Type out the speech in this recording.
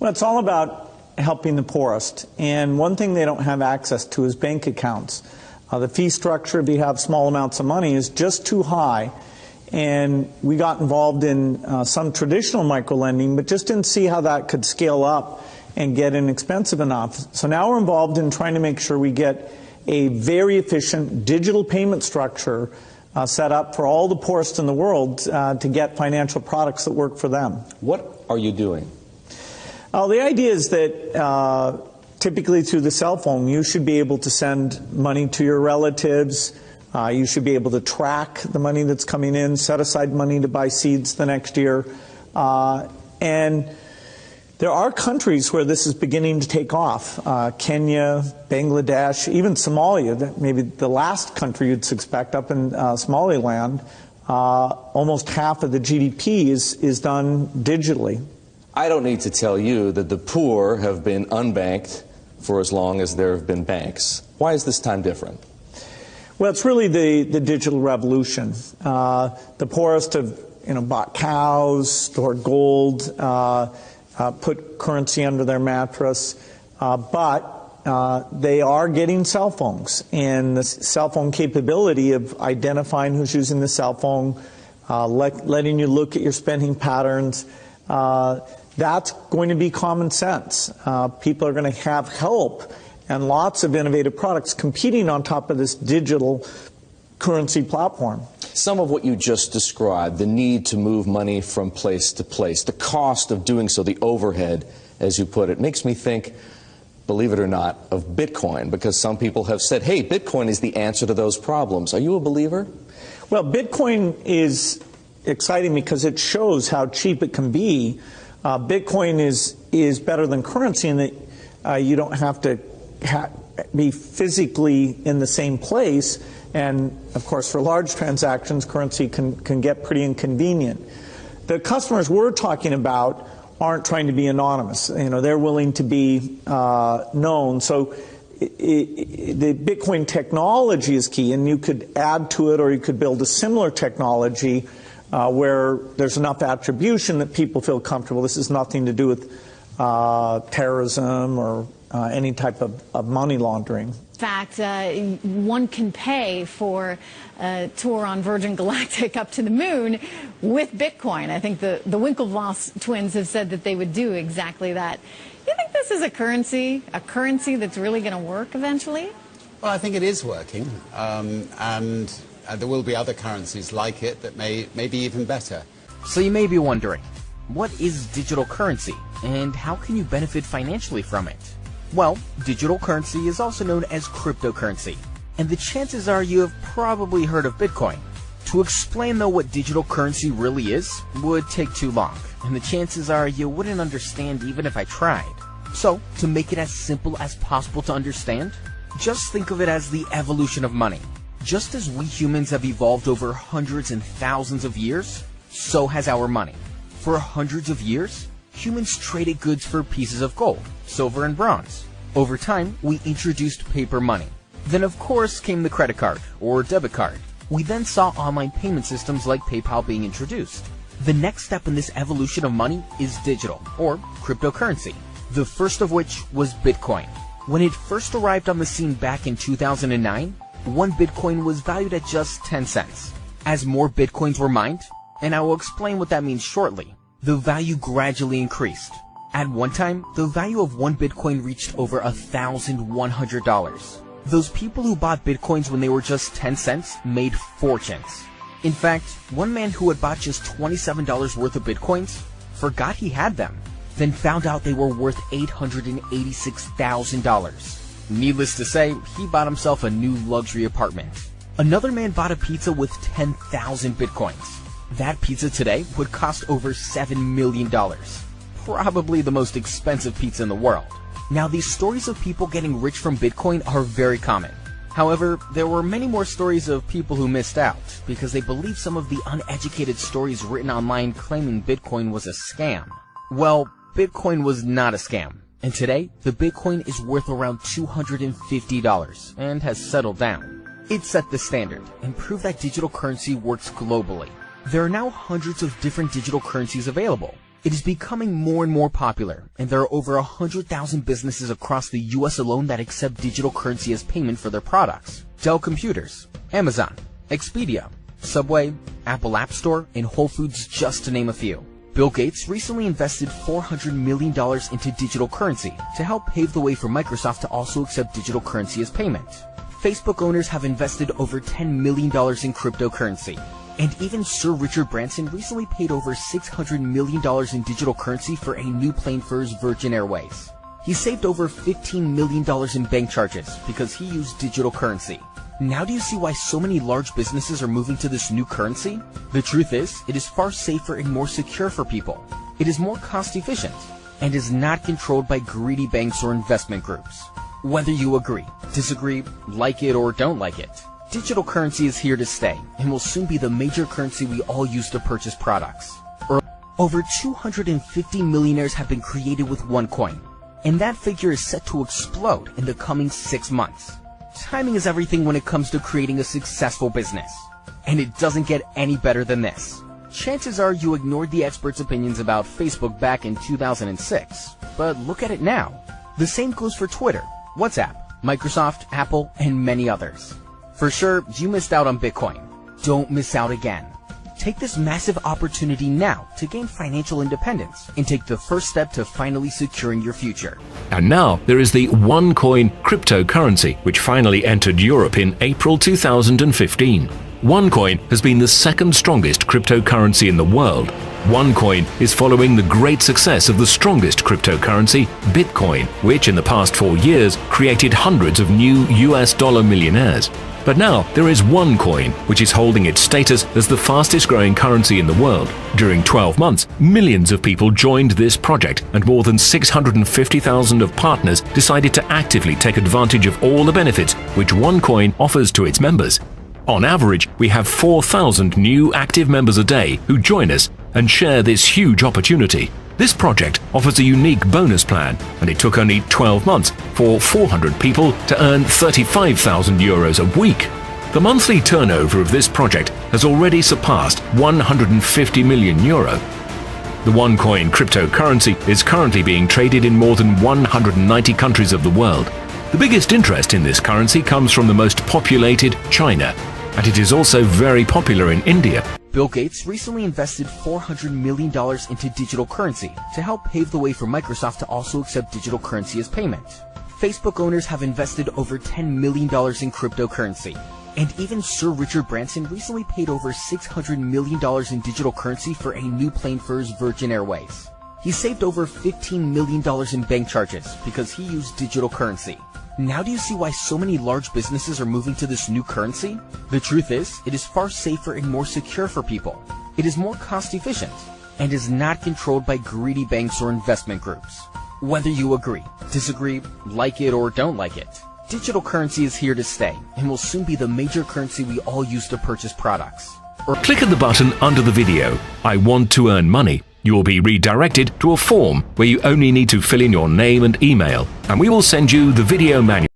Well, it's all about helping the poorest. And one thing they don't have access to is bank accounts. The fee structure, if you have small amounts of money, is just too high. And we got involved in some traditional microlending, but just didn't see how that could scale up and get inexpensive enough. So now we're involved in trying to make sure we get a very efficient digital payment structure set up for all the poorest in the world to get financial products that work for them. What are you doing? The idea is that typically through the cell phone, you should be able to send money to your relatives. You should be able to track the money that's coming in, set aside money to buy seeds the next year. And there are countries where this is beginning to take off. Kenya, Bangladesh, even Somalia, maybe the last country you'd suspect, up in Somaliland, almost half of the GDP is done digitally. I don't need to tell you that the poor have been unbanked for as long as there have been banks. Why is this time different? Well, it's really the digital revolution. The poorest have bought cows, stored gold, put currency under their mattress, but they are getting cell phones. And the cell phone capability of identifying who's using the cell phone, letting you look at your spending patterns, that's going to be common sense. People are going to have help and lots of innovative products competing on top of this digital currency platform. Some of what you just described, the need to move money from place to place, the cost of doing so, the overhead, as you put it, makes me think, believe it or not, of Bitcoin, because some people have said, hey, Bitcoin is the answer to those problems. Are you a believer? Well, Bitcoin is exciting because it shows how cheap it can be. Bitcoin is better than currency in that you don't have to be physically in the same place, and of course for large transactions currency can get pretty inconvenient. The customers we're talking about aren't trying to be anonymous. They're willing to be known. So the Bitcoin technology is key, and you could add to it or you could build a similar technology where there's enough attribution that people feel comfortable. This has nothing to do with terrorism or any type of money laundering. In fact, one can pay for a tour on Virgin Galactic up to the moon with Bitcoin. I think the Winklevoss twins have said that they would do exactly that. You think this is a currency that's really going to work eventually? Well, I think it is working, and there will be other currencies like it that may be even better. So you may be wondering, what is digital currency, and how can you benefit financially from it? Well, digital currency is also known as cryptocurrency, and the chances are you have probably heard of Bitcoin. To explain though what digital currency really is would take too long, and the chances are you wouldn't understand even if I tried. So, to make it as simple as possible to understand, just think of it as the evolution of money. Just as we humans have evolved over hundreds and thousands of years, so has our money. For hundreds of years, humans traded goods for pieces of gold, silver, and bronze. Over time, we introduced paper money. Then of course came the credit card or debit card. We then saw online payment systems like PayPal being introduced. The next step in this evolution of money is digital, or cryptocurrency, the first of which was Bitcoin. When it first arrived on the scene back in 2009, one Bitcoin was valued at just 10 cents. As more Bitcoins were mined, and I will explain what that means shortly, the value gradually increased. At one time, the value of one Bitcoin reached over $1,100. Those people who bought Bitcoins when they were just 10 cents made fortunes. In fact, one man who had bought just $27 worth of Bitcoins forgot he had them, then found out they were worth $886,000. Needless to say, he bought himself a new luxury apartment. Another man bought a pizza with 10,000 Bitcoins. That pizza today would cost over $7 million. Probably the most expensive pizza in the world. Now, these stories of people getting rich from Bitcoin are very common. However, there were many more stories of people who missed out because they believed some of the uneducated stories written online claiming Bitcoin was a scam. Well, Bitcoin was not a scam. And today, the Bitcoin is worth around $250 and has settled down. It set the standard and proved that digital currency works globally. There are now hundreds of different digital currencies available. It is becoming more and more popular, and there are over 100,000 businesses across the US alone that accept digital currency as payment for their products. Dell Computers, Amazon, Expedia, Subway, Apple App Store, and Whole Foods, just to name a few. Bill Gates recently invested $400 million into digital currency to help pave the way for Microsoft to also accept digital currency as payment. Facebook owners have invested over $10 million in cryptocurrency. And even Sir Richard Branson recently paid over $600 million in digital currency for a new plane for his Virgin Airways. He saved over $15 million in bank charges because he used digital currency. Now do you see why so many large businesses are moving to this new currency? The truth is, it is far safer and more secure for people. It is more cost efficient and is not controlled by greedy banks or investment groups. Whether you agree, disagree, like it, or don't like it, digital currency is here to stay and will soon be the major currency we all use to purchase products. Over 250 millionaires have been created with OneCoin, and that figure is set to explode in the coming 6 months. Timing is everything when it comes to creating a successful business, and it doesn't get any better than this. Chances are you ignored the experts' opinions about Facebook back in 2006, but look at it now. The same goes for Twitter, WhatsApp, Microsoft, Apple, and many others. For sure, you missed out on Bitcoin. Don't miss out again. Take this massive opportunity now to gain financial independence and take the first step to finally securing your future. And now there is the OneCoin cryptocurrency, which finally entered Europe in April 2015. OneCoin has been the second strongest cryptocurrency in the world. OneCoin is following the great success of the strongest cryptocurrency, Bitcoin, which in the past 4 years created hundreds of new US dollar millionaires. But now there is OneCoin, which is holding its status as the fastest growing currency in the world. During 12 months, millions of people joined this project, and more than 650,000 of partners decided to actively take advantage of all the benefits which OneCoin offers to its members. On average, we have 4,000 new active members a day who join us and share this huge opportunity. This project offers a unique bonus plan, and it took only 12 months for 400 people to earn 35,000 euros a week. The monthly turnover of this project has already surpassed 150 million euro. The OneCoin cryptocurrency is currently being traded in more than 190 countries of the world. The biggest interest in this currency comes from the most populated China, and it is also very popular in India. Bill Gates recently invested $400 million into digital currency to help pave the way for Microsoft to also accept digital currency as payment. Facebook owners have invested over $10 million in cryptocurrency. And even Sir Richard Branson recently paid over $600 million in digital currency for a new plane for his Virgin Airways. He saved over $15 million in bank charges because he used digital currency. Now do you see why so many large businesses are moving to this new currency? The truth is, it is far safer and more secure for people. It is more cost efficient and is not controlled by greedy banks or investment groups. Whether you agree, disagree, like it, or don't like it, digital currency is here to stay and will soon be the major currency we all use to purchase products. Click at the button under the video, I want to earn money. You will be redirected to a form where you only need to fill in your name and email, and we will send you the video manual.